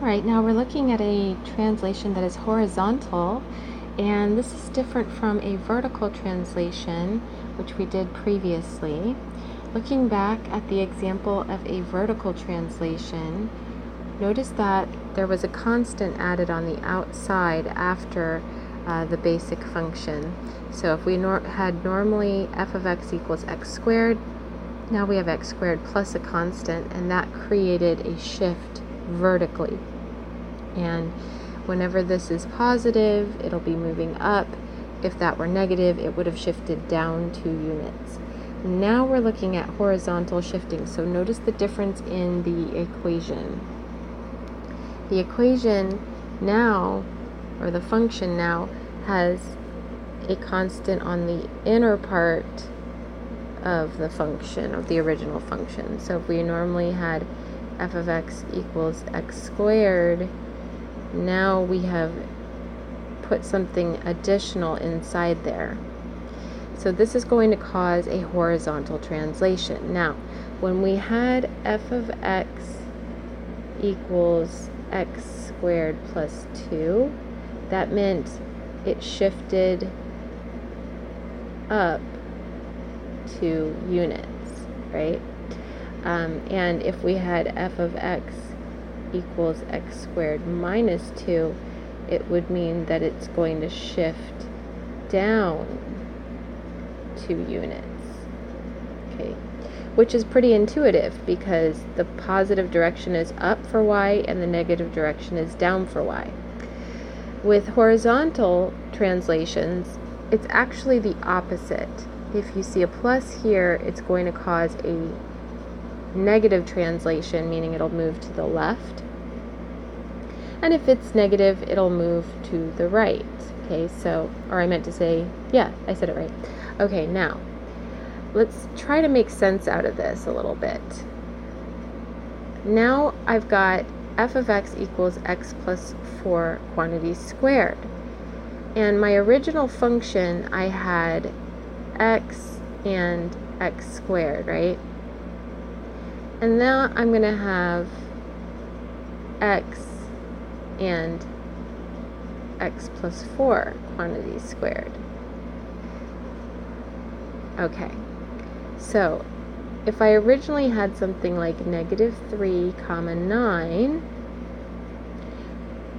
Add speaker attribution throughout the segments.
Speaker 1: Alright, now we're looking at a translation that is horizontal, and this is different from a vertical translation, which we did previously. Looking back at the example of a vertical translation, notice that there was a constant added on the outside after the basic function. So if we had normally f of x equals x squared, now we have x squared plus a constant, and that created a shift vertically. And whenever this is positive, it'll be moving up. If that were negative, it would have shifted down 2 units. Now we're looking at horizontal shifting. So notice the difference in the equation. The equation now, or the function now, has a constant on the inner part of the function, of the original function. So if we normally had f of x equals x squared, now we have put something additional inside there. So this is going to cause a horizontal translation. Now, when we had f of x equals x squared plus 2, that meant it shifted up 2 units, right? And if we had f of x equals x squared minus 2, it would mean that it's going to shift down 2 units, okay? Which is pretty intuitive because the positive direction is up for y and the negative direction is down for y. With horizontal translations, it's actually the opposite. If you see a plus here, it's going to cause a negative translation, meaning it'll move to the left. And if it's negative, it'll move to the right. Okay, so, or I meant to say, yeah, I said it right. Okay, now, let's try to make sense out of this a little bit. Now I've got f of x equals x plus 4 quantities squared. And my original function, I had x and x squared, right? And now I'm going to have x and x plus 4 quantities squared. Okay, so if I originally had something like negative 3 comma 9,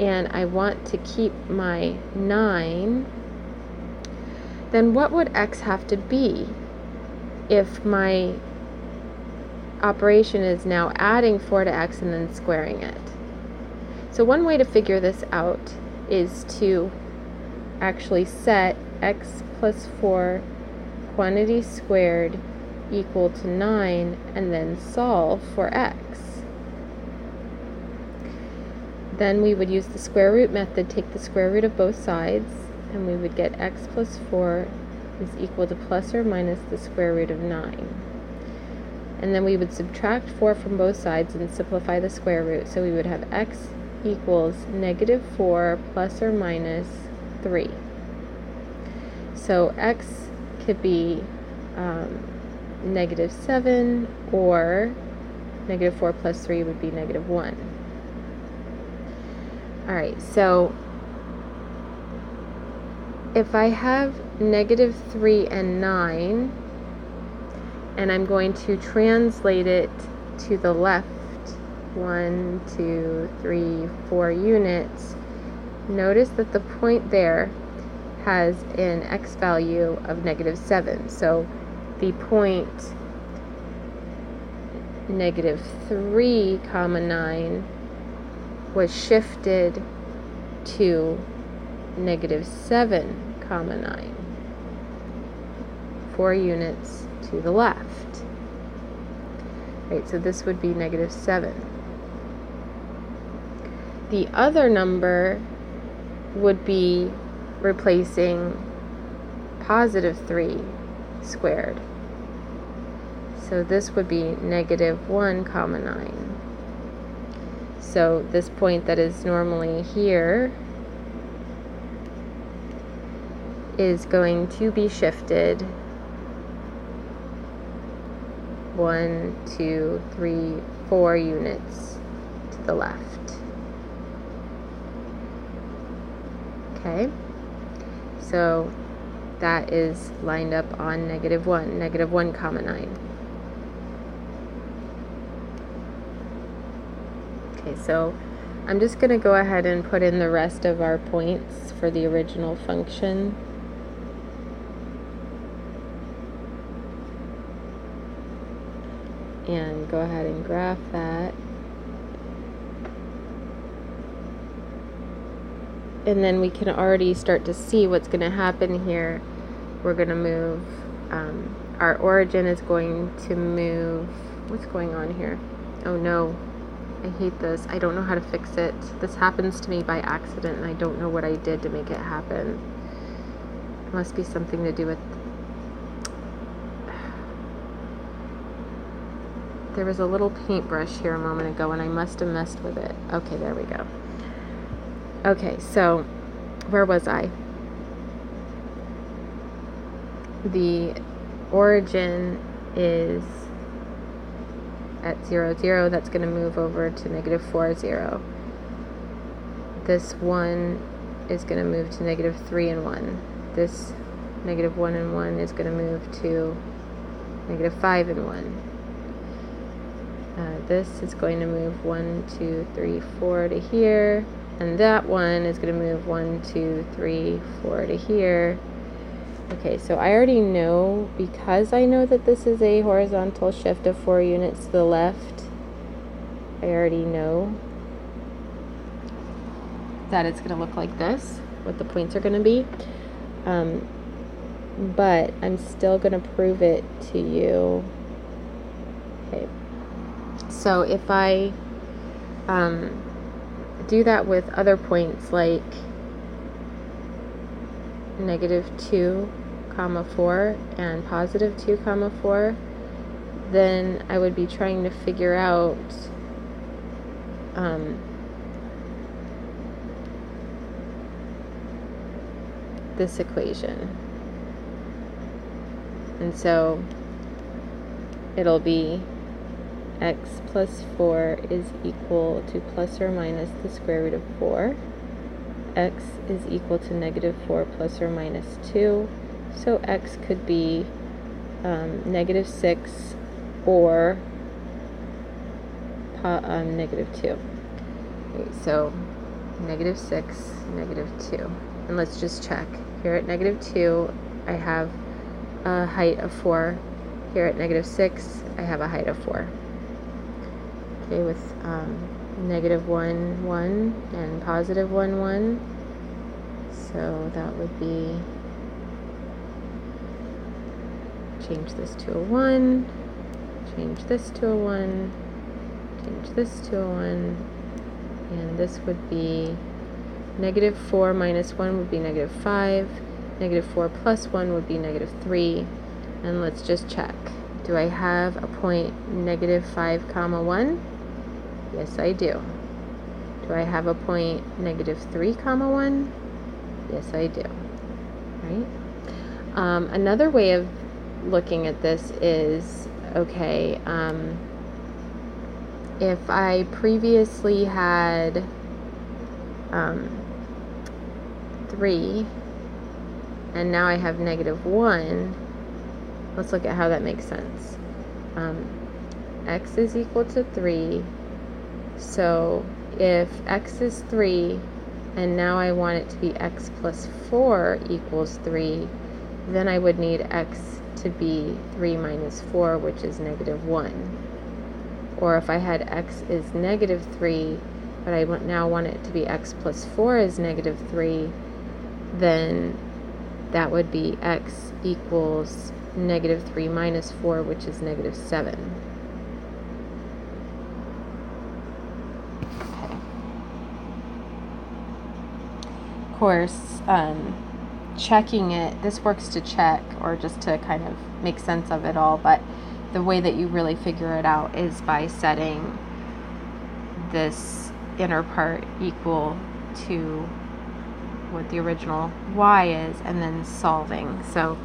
Speaker 1: and I want to keep my 9, then what would x have to be if my operation is now adding 4 to x and then squaring it? So one way to figure this out is to actually set x plus 4 quantities squared equal to 9 and then solve for x. Then we would use the square root method, take the square root of both sides, and we would get x plus 4 is equal to plus or minus the square root of 9. And then we would subtract 4 from both sides and simplify the square root. So we would have x equals negative 4 plus or minus 3. So x could be negative 7, or negative 4 plus 3 would be negative 1. Alright, so if I have negative 3 and 9, and I'm going to translate it to the left 1, 2, 3, 4 units, notice that the point there has an x value of negative 7. So the point negative 3 comma 9 was shifted to negative 7 comma 9. 4 units to the left. Right, so this would be negative 7. The other number would be replacing positive 3 squared. So this would be negative 1 comma 9. So this point that is normally here is going to be shifted 1, 2, 3, 4 units to the left. Okay, so that is lined up on -1, -1, 9. Okay, so I'm just going to go ahead and put in the rest of our points for the original function. And go ahead and graph that. And then we can already start to see what's going to happen here. We're going to move, our origin is going to move, what's going on here? Oh no, I hate this. I don't know how to fix it. This happens to me by accident, and I don't know what I did to make it happen. It must be something to do with... There was a little paintbrush here a moment ago, and I must have messed with it. Okay, there we go. Okay, so where was I? The origin is at 0, 0. That's going to move over to -4, 0. This 1 is going to move to -3 and 1. This -1 and 1 is going to move to -5 and 1. This is going to move 1, 2, 3, 4 to here. And that one is going to move 1, 2, 3, 4 to here. Okay, so I already know, because I know that this is a horizontal shift of 4 units to the left, I already know that it's going to look like this, what the points are going to be. But I'm still going to prove it to you. Okay, so if I do that with other points like -2, 4 and +2, 4, then I would be trying to figure out this equation. And so it'll be x plus 4 is equal to plus or minus the square root of 4. X is equal to -4 plus or minus 2. So x could be -6 or -2. Okay, so -6, -2. And let's just check. Here at -2, I have a height of 4. Here at -6, I have a height of 4. Okay, with -1, 1 and +1, 1. So that would be, change this to a 1, change this to a 1, change this to a 1, and this would be -4 minus 1 would be -5, -4 plus 1 would be -3, and let's just check. Do I have a point -5, 1? Yes, I do. Do I have a point -3, 1? Yes, I do. Right? Another way of looking at this is, okay, if I previously had 3 and now I have -1, let's look at how that makes sense. X is equal to 3, so if x is 3 and now I want it to be x plus 4 equals 3, then I would need x to be 3 minus 4, which is -1. Or if I had x is -3, but I now want it to be x plus 4 is -3, then that would be x equals -3 minus 4, which is -7. Of course, checking it, this works to check or just to kind of make sense of it all, but the way that you really figure it out is by setting this inner part equal to what the original y is and then solving. So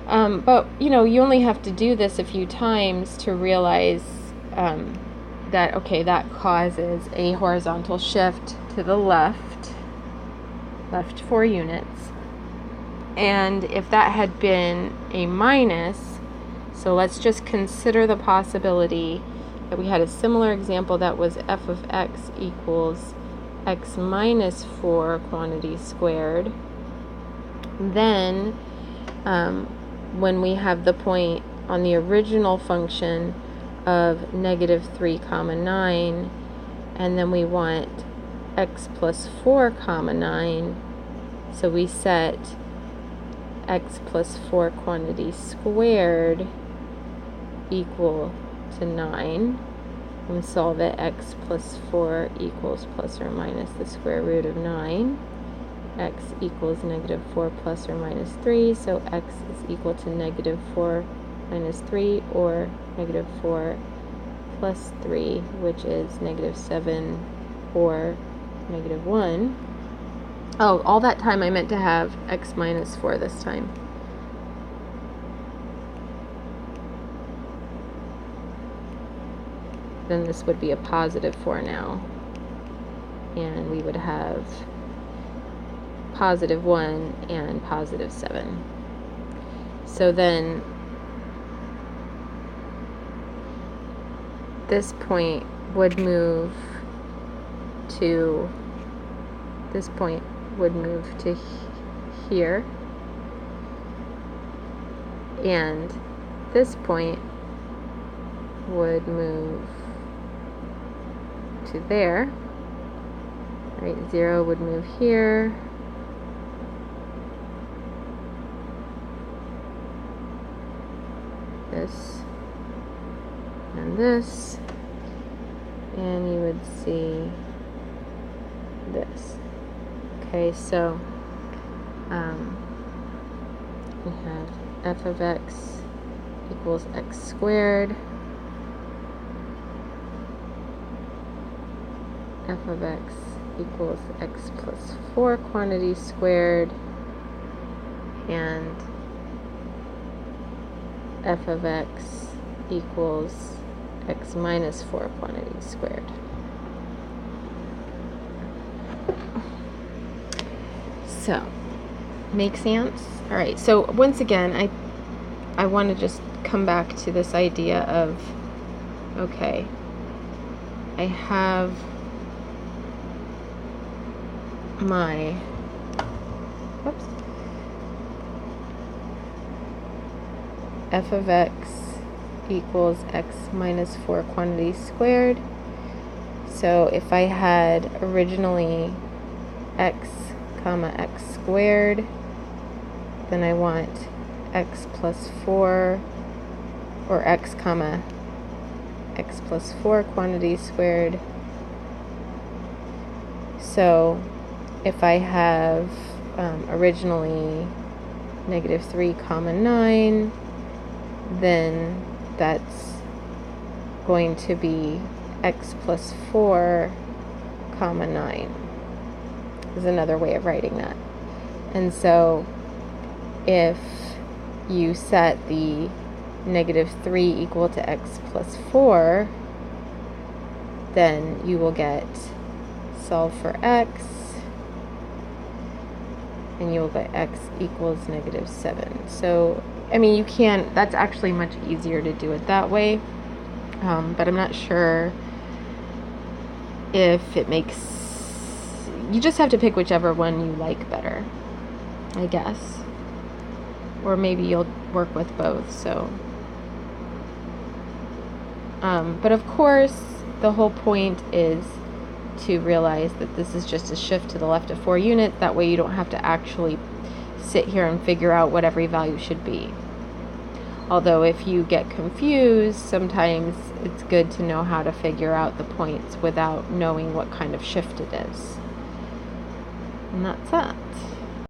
Speaker 1: but you know, you only have to do this a few times to realize that, okay, that causes a horizontal shift to the left, left 4 units. And if that had been a minus, so let's just consider the possibility that we had a similar example that was f of x equals x minus 4 quantity squared. Then when we have the point on the original function of negative 3 comma 9, and then we want x plus 4 comma 9, so we set x plus 4 quantity squared equal to 9, and we solve it. X plus 4 equals plus or minus the square root of 9. X equals negative 4 plus or minus 3, so x is equal to negative 4 minus 3, or negative 4 plus 3, which is negative 7 or negative 1. Oh, all that time I meant to have x minus 4 this time. Then this would be a positive 4 now. And we would have positive 1 and positive 7. So then this point would move to here, and this point would move to there. Right, 0 would move here, this and this, and you would see this. Okay, so we have f of x equals x squared, f of x equals x plus 4 quantity squared, and f of x equals x minus 4 quantity squared. So, make sense? All right, so once again, I want to just come back to this idea of, okay, I have my, whoops, f of x equals x minus 4 quantity squared. So if I had originally x comma x squared, then I want x plus 4, or x comma x plus 4 quantity squared. So if I have originally negative 3 comma 9, then that's going to be x plus 4 comma 9 is another way of writing that. And so if you set the negative 3 equal to x plus 4, then you will get solve for x, and you will get x equals negative 7. So, I mean, you can, that's actually much easier to do it that way, but I'm not sure if it makes, you just have to pick whichever one you like better, I guess. Or maybe you'll work with both, so. But of course, the whole point is to realize that this is just a shift to the left of 4 units. That way you don't have to actually sit here and figure out what every value should be. Although if you get confused, sometimes it's good to know how to figure out the points without knowing what kind of shift it is. And that's that.